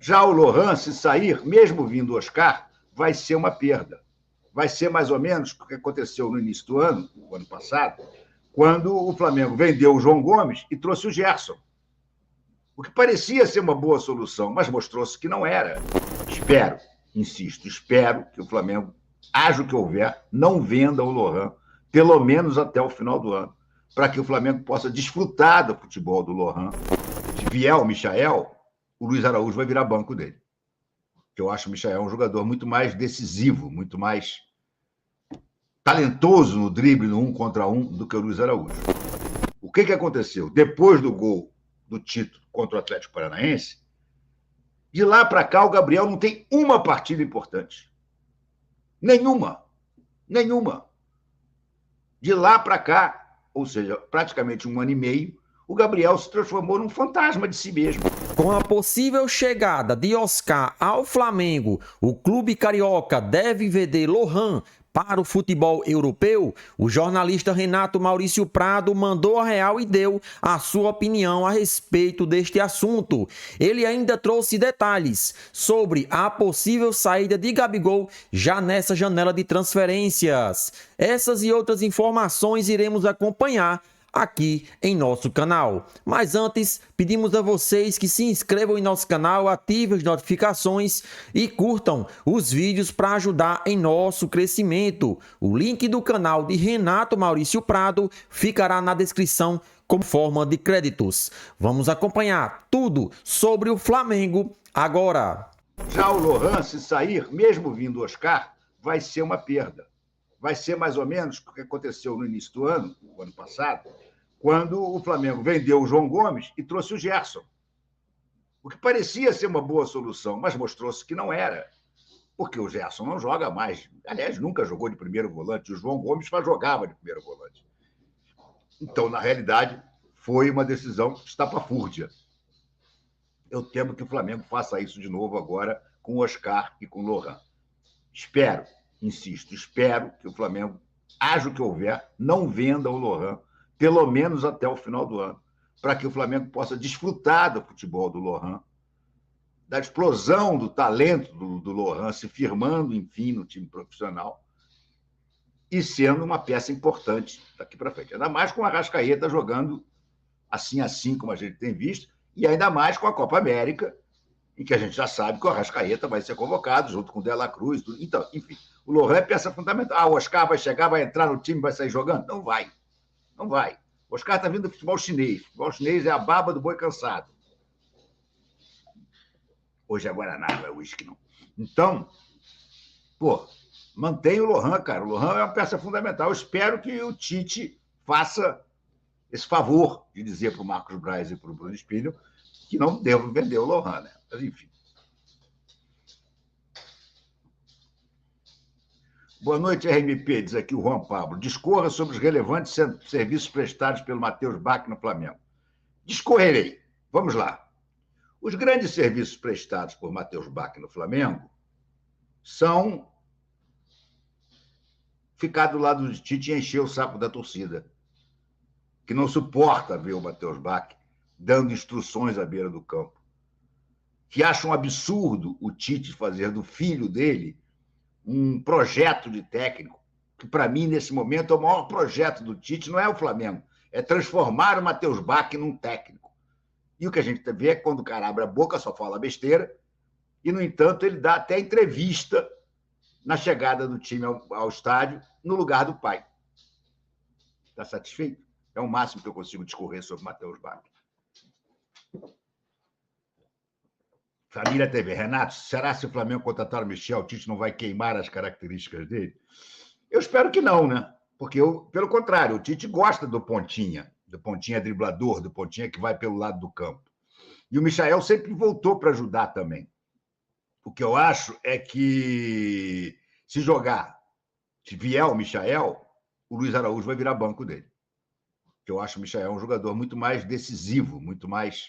Já o Lohan, se sair, mesmo vindo o Oscar, vai ser uma perda. Vai ser mais ou menos o que aconteceu no início do ano, o ano passado, quando o Flamengo vendeu o João Gomes e trouxe o Gerson. O que parecia ser uma boa solução, mas mostrou-se que não era. Espero, insisto, espero que o Flamengo, haja o que houver, não venda o Lohan, pelo menos até o final do ano, para que o Flamengo possa desfrutar do futebol do Lohan. Se vier o Michael, o Luiz Araújo vai virar banco dele. Que eu acho o Michael um jogador muito mais decisivo, muito mais talentoso no drible, no 1 contra 1, do que o Luiz Araújo. O que aconteceu? Depois do gol do título contra o Atlético Paranaense, de lá para cá o Gabriel não tem uma partida importante. Nenhuma. Nenhuma. De lá para cá, ou seja, praticamente um ano e meio, o Gabriel se transformou num fantasma de si mesmo. Com a possível chegada de Oscar ao Flamengo, o clube carioca deve vender Lohan para o futebol europeu? O jornalista Renato Maurício Prado mandou a real e deu a sua opinião a respeito deste assunto. Ele ainda trouxe detalhes sobre a possível saída de Gabigol já nessa janela de transferências. Essas e outras informações iremos acompanhar aqui em nosso canal. Mas antes, pedimos a vocês que se inscrevam em nosso canal, ativem as notificações e curtam os vídeos para ajudar em nosso crescimento. O link do canal de Renato Maurício Prado ficará na descrição como forma de créditos. Vamos acompanhar tudo sobre o Flamengo agora. Já o Lohan, se sair, mesmo vindo o Oscar, vai ser uma perda. Vai ser mais ou menos o que aconteceu no início do ano, o ano passado, quando o Flamengo vendeu o João Gomes e trouxe o Gerson. O que parecia ser uma boa solução, mas mostrou-se que não era. Porque o Gerson não joga mais. Aliás, nunca jogou de primeiro volante. O João Gomes só jogava de primeiro volante. Então, na realidade, foi uma decisão estapafúrdia. Eu temo que o Flamengo faça isso de novo agora com o Oscar e com o Lohan. Espero, insisto, espero que o Flamengo, haja o que houver, não venda o Lohan, pelo menos até o final do ano, para que o Flamengo possa desfrutar do futebol do Lohan, da explosão do talento do Lohan se firmando, enfim, no time profissional e sendo uma peça importante daqui para frente. Ainda mais com o Arrascaeta jogando assim, como a gente tem visto, e ainda mais com a Copa América, em que a gente já sabe que o Arrascaeta vai ser convocado junto com o De La Cruz. Tudo. Então, enfim, o Lohan é peça fundamental. O Oscar vai chegar, vai entrar no time, vai sair jogando? Não vai. Não vai. O Oscar está vindo do futebol chinês. O futebol chinês é a baba do boi cansado. Hoje é Guaraná, não é uísque, não. Então, mantém o Lohan, cara. O Lohan é uma peça fundamental. Eu espero que o Tite faça esse favor de dizer para o Marcos Braz e para o Bruno Spindel que não devo vender o Lohan, né? Mas, enfim. Boa noite, RMP, diz aqui o Juan Pablo. Discorra sobre os relevantes serviços prestados pelo Matheus Bach no Flamengo. Discorrerei. Vamos lá. Os grandes serviços prestados por Matheus Bach no Flamengo são ficar do lado do Tite e encher o saco da torcida, que não suporta ver o Matheus Bach dando instruções à beira do campo, que acha um absurdo o Tite fazer do filho dele um projeto de técnico, que para mim, nesse momento, é o maior projeto do Tite, não é o Flamengo, é transformar o Matheus Bach num técnico. E o que a gente vê é que quando o cara abre a boca, só fala besteira, e, no entanto, ele dá até entrevista na chegada do time ao estádio, no lugar do pai. Está satisfeito? É o máximo que eu consigo discorrer sobre o Matheus Bach. Família TV. Renato, será se o Flamengo contratar o Michel, o Tite não vai queimar as características dele? Eu espero que não, né? Porque, pelo contrário, o Tite gosta do pontinha driblador, do pontinha que vai pelo lado do campo. E o Michael sempre voltou para ajudar também. O que eu acho é que, se vier o Michael, o Luiz Araújo vai virar banco dele. Porque eu acho o Michael um jogador muito mais decisivo, muito mais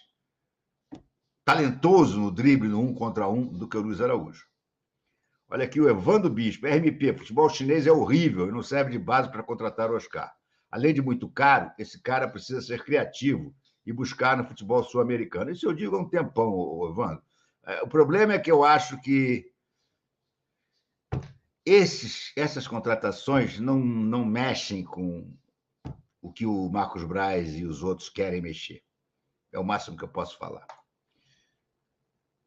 talentoso no drible, no 1 contra 1, do que o Luiz Araújo. Olha aqui o Evandro Bispo. RMP, futebol chinês é horrível e não serve de base para contratar o Oscar. Além de muito caro, esse cara precisa ser criativo e buscar no futebol sul-americano. Isso eu digo há um tempão, Evandro. O problema é que eu acho que essas contratações não mexem com o que o Marcos Braz e os outros querem mexer. É o máximo que eu posso falar.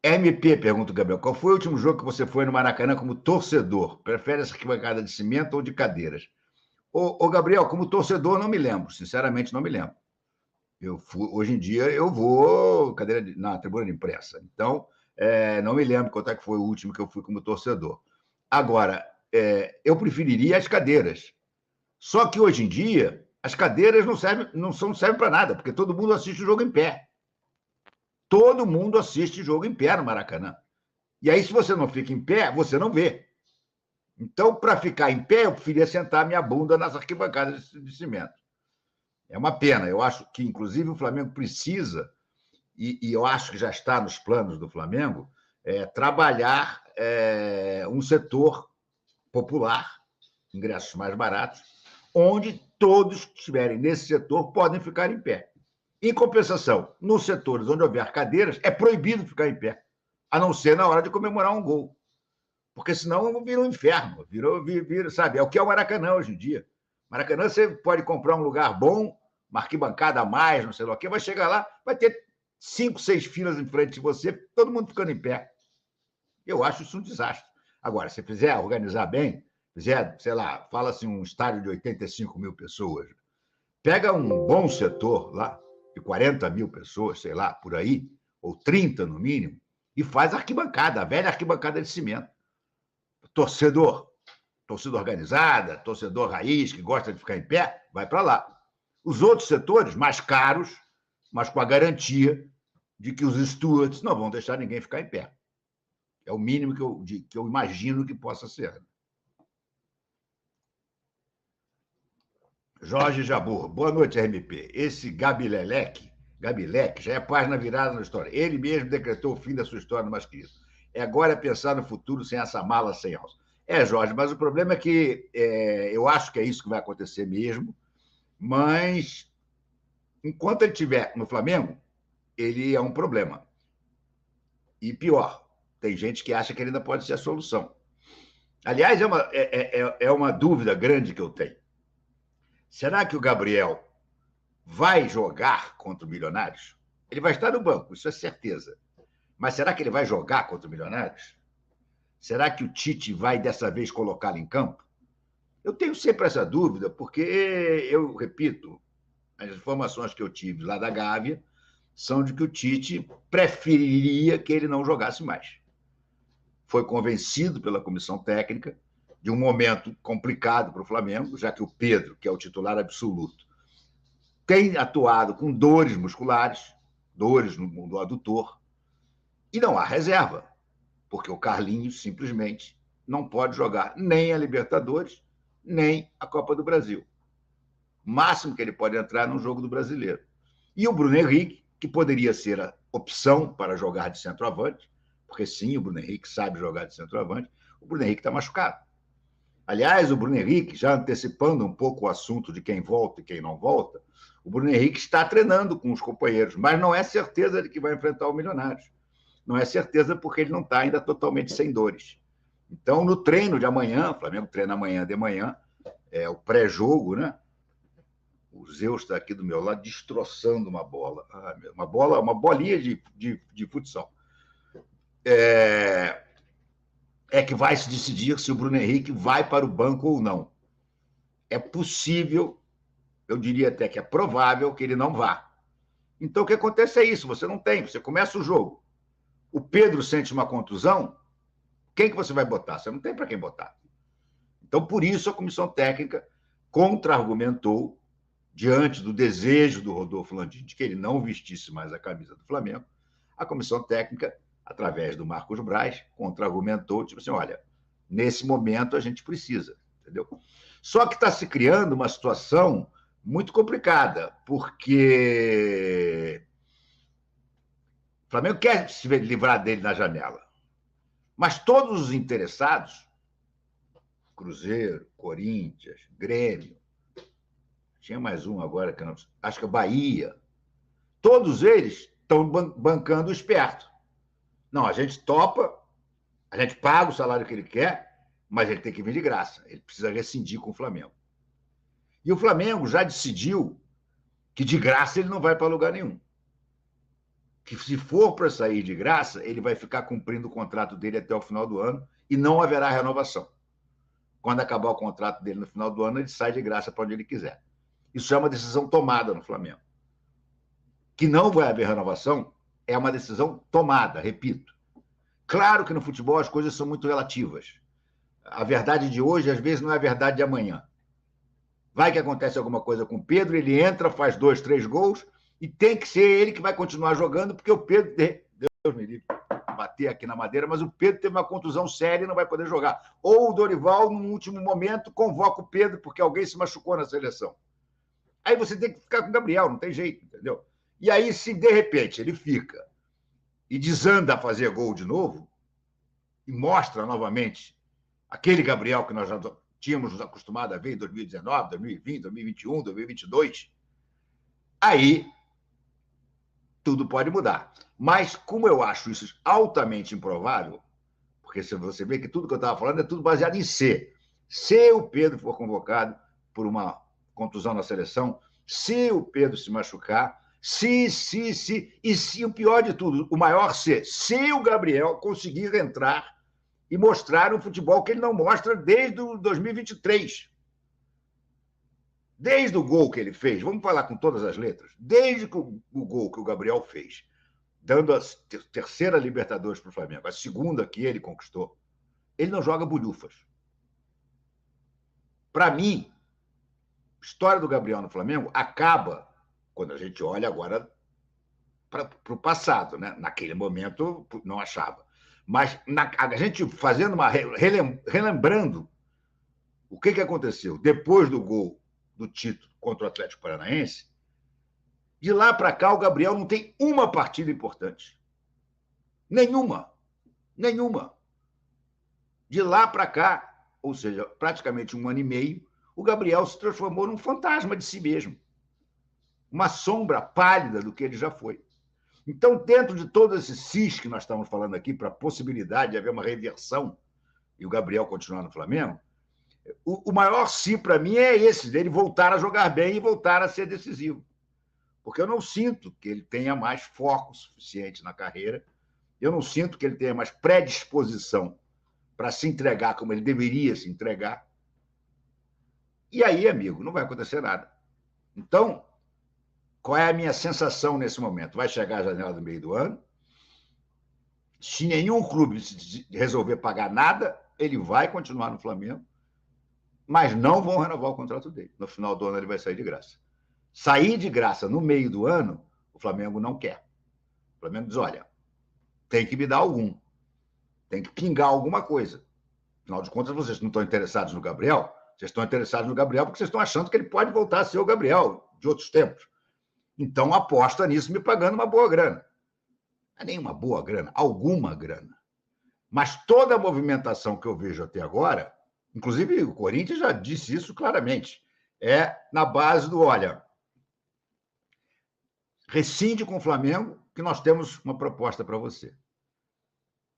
MP, pergunta o Gabriel, qual foi o último jogo que você foi no Maracanã como torcedor? Prefere essa arquibancada de cimento ou de cadeiras? Ô, Gabriel, como torcedor, não me lembro. Sinceramente, não me lembro. Hoje em dia, eu vou na tribuna de imprensa. Então, não me lembro quanto é que foi o último que eu fui como torcedor. Agora, eu preferiria as cadeiras. Só que, hoje em dia, as cadeiras não servem para nada, porque todo mundo assiste o jogo em pé. Todo mundo assiste jogo em pé no Maracanã. E aí, se você não fica em pé, você não vê. Então, para ficar em pé, eu preferia sentar minha bunda nas arquibancadas de cimento. É uma pena. Eu acho que, inclusive, o Flamengo precisa, e eu acho que já está nos planos do Flamengo, trabalhar um setor popular, ingressos mais baratos, onde todos que estiverem nesse setor podem ficar em pé. Em compensação, nos setores onde houver cadeiras, é proibido ficar em pé, a não ser na hora de comemorar um gol. Porque senão vira um inferno, vira, sabe? É o que é o Maracanã hoje em dia. Maracanã, você pode comprar um lugar bom, uma arquibancada a mais, não sei lá o quê, vai chegar lá, vai ter 5, 6 filas em frente de você, todo mundo ficando em pé. Eu acho isso um desastre. Agora, se fizer organizar bem, fizer, sei lá, fala-se um estádio de 85 mil pessoas, pega um bom setor lá, de 40 mil pessoas, sei lá, por aí, ou 30 no mínimo, e faz arquibancada, a velha arquibancada de cimento. Torcedor organizada, torcedor raiz, que gosta de ficar em pé, vai para lá. Os outros setores, mais caros, mas com a garantia de que os stewards não vão deixar ninguém ficar em pé. É o mínimo que eu imagino que possa ser. Jorge Jabor, boa noite, RMP. Esse Gabilec já é página virada na história. Ele mesmo decretou o fim da sua história no masquismo. Agora é pensar no futuro sem essa mala sem alça. Jorge, mas o problema é que eu acho que é isso que vai acontecer mesmo, mas enquanto ele estiver no Flamengo, ele é um problema. E pior, tem gente que acha que ele ainda pode ser a solução. Aliás, é uma dúvida grande que eu tenho. Será que o Gabriel vai jogar contra o Milionários? Ele vai estar no banco, isso é certeza. Mas será que ele vai jogar contra o Milionários? Será que o Tite vai, dessa vez, colocá-lo em campo? Eu tenho sempre essa dúvida, porque, eu repito, as informações que eu tive lá da Gávea são de que o Tite preferiria que ele não jogasse mais. Foi convencido pela comissão técnica de um momento complicado para o Flamengo, já que o Pedro, que é o titular absoluto, tem atuado com dores musculares, dores no adutor, e não há reserva, porque o Carlinhos simplesmente não pode jogar nem a Libertadores, nem a Copa do Brasil. O máximo que ele pode entrar no jogo do Brasileiro. E o Bruno Henrique, que poderia ser a opção para jogar de centroavante, porque sim, o Bruno Henrique sabe jogar de centroavante, o Bruno Henrique está machucado. Aliás, o Bruno Henrique, já antecipando um pouco o assunto de quem volta e quem não volta, o Bruno Henrique está treinando com os companheiros, mas não é certeza de que vai enfrentar o Milionários. Não é certeza porque ele não está ainda totalmente sem dores. Então, no treino de amanhã, o Flamengo treina amanhã de manhã, é o pré-jogo, né? O Zeus está aqui do meu lado destroçando uma bola. Uma bolinha de futsal. Que vai se decidir se o Bruno Henrique vai para o banco ou não. É possível, eu diria até que é provável que ele não vá. Então, o que acontece é isso, você não tem, você começa o jogo, o Pedro sente uma contusão, quem que você vai botar? Você não tem para quem botar. Então, por isso, a comissão técnica contra-argumentou, diante do desejo do Rodolfo Landim de que ele não vestisse mais a camisa do Flamengo, a comissão técnica, através do Marcos Braz, contra-argumentou, tipo assim, olha, nesse momento a gente precisa, entendeu? Só que está se criando uma situação muito complicada, porque o Flamengo quer se livrar dele na janela, mas todos os interessados, Cruzeiro, Corinthians, Grêmio, tinha mais um agora, que eu não, acho que é Bahia, todos eles estão bancando o esperto. Não, a gente topa, a gente paga o salário que ele quer, mas ele tem que vir de graça. Ele precisa rescindir com o Flamengo. E o Flamengo já decidiu que de graça ele não vai para lugar nenhum. Que se for para sair de graça, ele vai ficar cumprindo o contrato dele até o final do ano e não haverá renovação. Quando acabar o contrato dele no final do ano, ele sai de graça para onde ele quiser. Isso é uma decisão tomada no Flamengo. Que não vai haver renovação é uma decisão tomada, repito. Claro que no futebol as coisas são muito relativas. A verdade de hoje, às vezes, não é a verdade de amanhã. Vai que acontece alguma coisa com o Pedro, ele entra, faz 2, 3 gols, e tem que ser ele que vai continuar jogando, porque o Pedro, Deus me livre, bater aqui na madeira, mas o Pedro teve uma contusão séria e não vai poder jogar. Ou o Dorival, no último momento, convoca o Pedro, porque alguém se machucou na seleção. Aí você tem que ficar com o Gabriel, não tem jeito, entendeu? E aí, se de repente ele fica e desanda a fazer gol de novo, e mostra novamente aquele Gabriel que nós já tínhamos nos acostumado a ver em 2019, 2020, 2021, 2022, aí tudo pode mudar. Mas, como eu acho isso altamente improvável, porque se você vê que tudo que eu estava falando é tudo baseado em C. Se o Pedro for convocado por uma contusão na seleção, se o Pedro se machucar, e se o pior de tudo, o maior C, se o Gabriel conseguir entrar e mostrar um futebol que ele não mostra desde o 2023. Desde o gol que ele fez, vamos falar com todas as letras, desde o gol que o Gabriel fez, dando a terceira Libertadores para o Flamengo, a segunda que ele conquistou, ele não joga bolhufas. Para mim, a história do Gabriel no Flamengo acaba quando a gente olha agora para o passado, né? Naquele momento não achava. Mas a gente fazendo relembrando o que aconteceu depois do gol do título contra o Atlético Paranaense, de lá para cá o Gabriel não tem uma partida importante. Nenhuma. De lá para cá, ou seja, praticamente 1 ano e meio, o Gabriel se transformou num fantasma de si mesmo. Uma sombra pálida do que ele já foi. Então, dentro de todo esse cis que nós estamos falando aqui, para a possibilidade de haver uma reversão e o Gabriel continuar no Flamengo, o maior si para mim é esse, dele voltar a jogar bem e voltar a ser decisivo. Porque eu não sinto que ele tenha mais foco suficiente na carreira, eu não sinto que ele tenha mais predisposição para se entregar como ele deveria se entregar. E aí, amigo, não vai acontecer nada. Então, qual é a minha sensação nesse momento? Vai chegar a janela do meio do ano. Se nenhum clube resolver pagar nada, ele vai continuar no Flamengo, mas não vão renovar o contrato dele. No final do ano, ele vai sair de graça. Sair de graça no meio do ano, o Flamengo não quer. O Flamengo diz, olha, tem que me dar algum. Tem que pingar alguma coisa. Afinal de contas, vocês não estão interessados no Gabriel, vocês estão interessados no Gabriel porque vocês estão achando que ele pode voltar a ser o Gabriel de outros tempos. Então, aposta nisso me pagando uma boa grana. Não é nem uma boa grana, alguma grana. Mas toda a movimentação que eu vejo até agora, inclusive o Corinthians já disse isso claramente, é na base do, olha, rescinde com o Flamengo que nós temos uma proposta para você.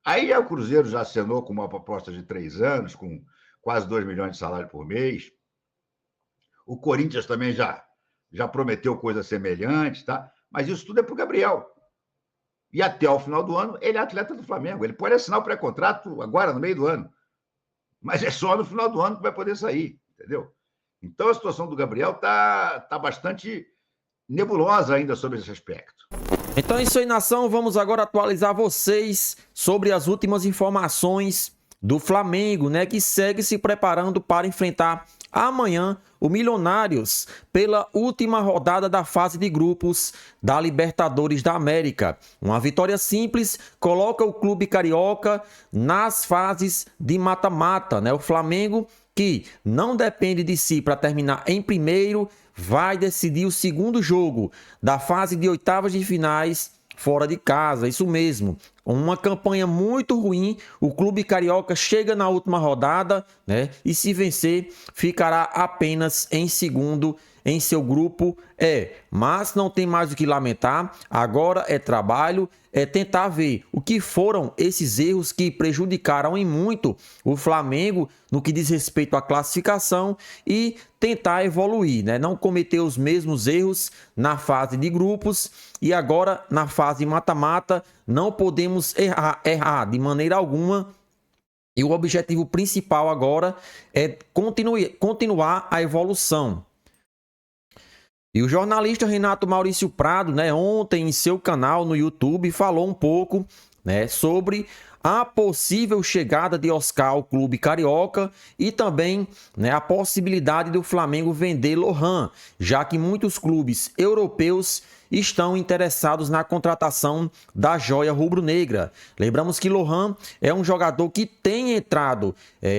Aí o Cruzeiro já assinou com uma proposta de 3 anos, com quase 2 milhões de salário por mês. O Corinthians também já prometeu coisa semelhante, tá? Mas isso tudo é para o Gabriel. E até o final do ano, ele é atleta do Flamengo. Ele pode assinar o pré-contrato agora, no meio do ano. Mas é só no final do ano que vai poder sair, entendeu? Então, a situação do Gabriel tá bastante nebulosa ainda sobre esse aspecto. Então é isso aí, nação. Vamos agora atualizar vocês sobre as últimas informações do Flamengo, né? Que segue se preparando para enfrentar amanhã o Milionários pela última rodada da fase de grupos da Libertadores da América. Uma vitória simples coloca o clube carioca nas fases de mata-mata, né? O Flamengo, que não depende de si para terminar em primeiro, vai decidir o segundo jogo da fase de oitavas de finais fora de casa, isso mesmo. Uma campanha muito ruim, o clube carioca chega na última rodada, né? E se vencer, ficará apenas em segundo em seu grupo mas não tem mais o que lamentar, agora é trabalho, é tentar ver o que foram esses erros que prejudicaram em muito o Flamengo no que diz respeito à classificação e tentar evoluir, né? Não cometer os mesmos erros na fase de grupos e agora na fase mata-mata não podemos errar de maneira alguma. E o objetivo principal agora é continuar a evolução. E o jornalista Renato Maurício Prado, né, ontem em seu canal no YouTube, falou um pouco, né, sobre a possível chegada de Oscar ao clube carioca e também, né, a possibilidade do Flamengo vender Lohan, já que muitos clubes europeus estão interessados na contratação da joia rubro-negra. Lembramos que Lohan é um jogador que tem entrado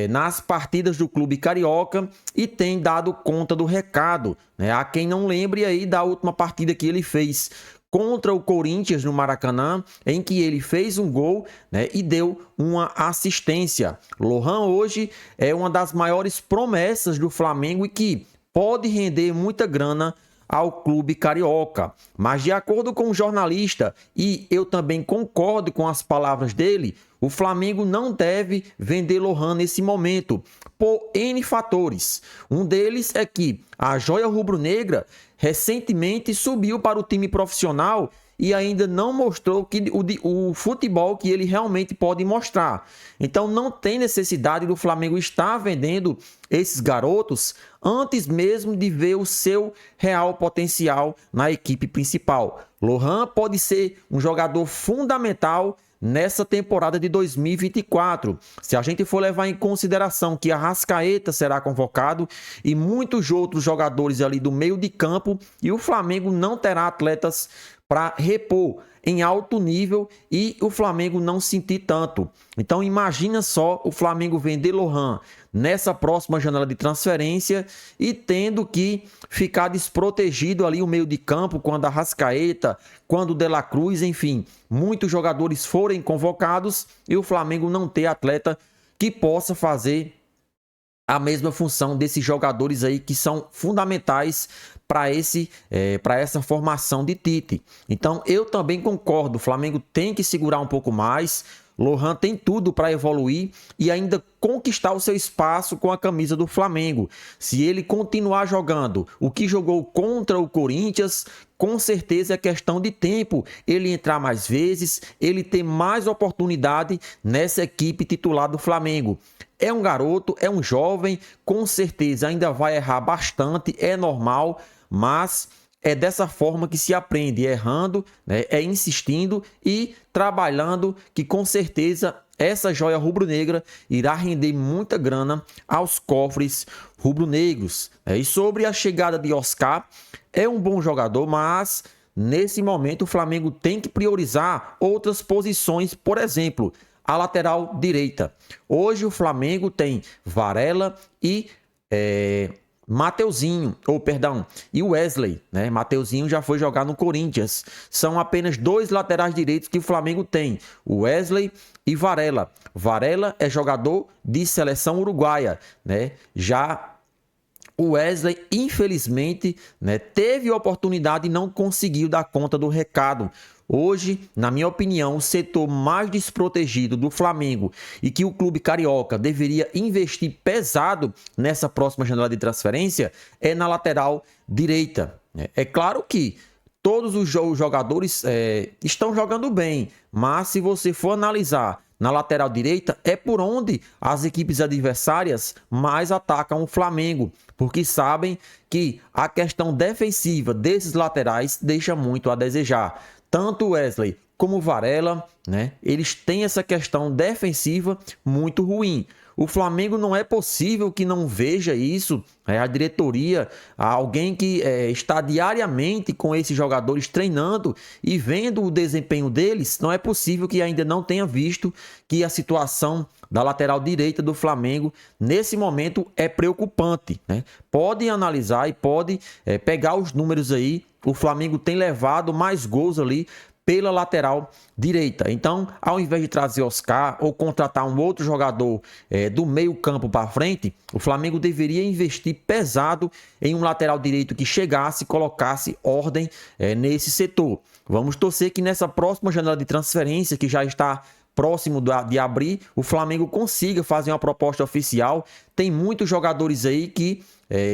nas partidas do clube carioca e tem dado conta do recado, né? Há quem não lembre aí da última partida que ele fez contra o Corinthians no Maracanã, em que ele fez um gol, né, e deu uma assistência. Lohan hoje é uma das maiores promessas do Flamengo e que pode render muita grana ao clube carioca. Mas de acordo com o jornalista, e eu também concordo com as palavras dele, o Flamengo não deve vender Lohan nesse momento, por N fatores. Um deles é que a joia rubro-negra recentemente subiu para o time profissional e ainda não mostrou o futebol que ele realmente pode mostrar. Então não tem necessidade do Flamengo estar vendendo esses garotos antes mesmo de ver o seu real potencial na equipe principal. Lohan pode ser um jogador fundamental nessa temporada de 2024. Se a gente for levar em consideração que Arrascaeta será convocado e muitos outros jogadores ali do meio de campo, e o Flamengo não terá atletas para repor em alto nível e o Flamengo não sentir tanto. Então imagina só o Flamengo vender Lohan nessa próxima janela de transferência e tendo que ficar desprotegido ali o meio de campo quando Arrascaeta, quando De La Cruz, enfim, muitos jogadores forem convocados e o Flamengo não ter atleta que possa fazer a mesma função desses jogadores aí que são fundamentais para essa formação de Tite. Então eu também concordo, o Flamengo tem que segurar um pouco mais. Lohan tem tudo para evoluir e ainda conquistar o seu espaço com a camisa do Flamengo. Se ele continuar jogando o que jogou contra o Corinthians, com certeza é questão de tempo ele entrar mais vezes, ele ter mais oportunidade nessa equipe titular do Flamengo. É um garoto, é um jovem, com certeza ainda vai errar bastante, é normal, mas é dessa forma que se aprende, errando, né? É insistindo e trabalhando, que com certeza essa joia rubro-negra irá render muita grana aos cofres rubro-negros. E sobre a chegada de Oscar, é um bom jogador, mas nesse momento o Flamengo tem que priorizar outras posições, por exemplo, a lateral direita. Hoje o Flamengo tem Varela e Mateuzinho, e Wesley, né? Mateuzinho já foi jogar no Corinthians. São apenas dois laterais direitos que o Flamengo tem, o Wesley e Varela. Varela é jogador de seleção uruguaia, né? Já o Wesley, infelizmente, né, teve oportunidade e não conseguiu dar conta do recado. Hoje, na minha opinião, o setor mais desprotegido do Flamengo e que o clube carioca deveria investir pesado nessa próxima janela de transferência é na lateral direita. É claro que todos os jogadores estão jogando bem, mas se você for analisar na lateral direita, é por onde as equipes adversárias mais atacam o Flamengo, porque sabem que a questão defensiva desses laterais deixa muito a desejar. Tanto Wesley como Varela, né, eles têm essa questão defensiva muito ruim. O Flamengo não é possível que não veja isso, a diretoria, alguém que está diariamente com esses jogadores treinando e vendo o desempenho deles, não é possível que ainda não tenha visto que a situação da lateral direita do Flamengo nesse momento é preocupante, né? Pode analisar e pode pegar os números aí. O Flamengo tem levado mais gols ali pela lateral direita. Então, ao invés de trazer Oscar ou contratar um outro jogador do meio campo para frente, o Flamengo deveria investir pesado em um lateral direito que chegasse e colocasse ordem nesse setor. Vamos torcer que nessa próxima janela de transferência, que já está próximo de abrir, o Flamengo consiga fazer uma proposta oficial. Tem muitos jogadores aí que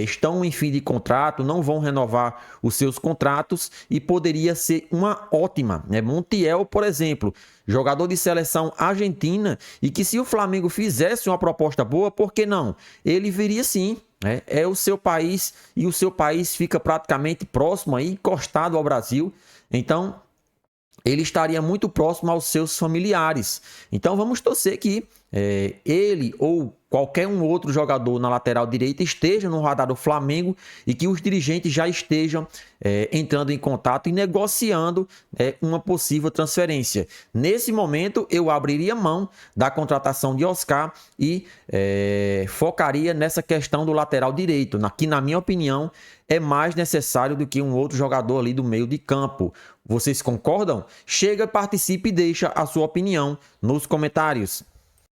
estão em fim de contrato, não vão renovar os seus contratos e poderia ser uma ótima. Montiel, por exemplo, jogador de seleção argentina e que se o Flamengo fizesse uma proposta boa, por que não? Ele viria sim. É o seu país e o seu país fica praticamente próximo aí, encostado ao Brasil. Então, ele estaria muito próximo aos seus familiares. Então vamos torcer que ele ou qualquer um outro jogador na lateral direita esteja no radar do Flamengo e que os dirigentes já estejam entrando em contato e negociando uma possível transferência. Nesse momento, eu abriria mão da contratação de Oscar e focaria nessa questão do lateral direito, que na minha opinião é mais necessário do que um outro jogador ali do meio de campo. Vocês concordam? Chega, participe e deixa a sua opinião nos comentários.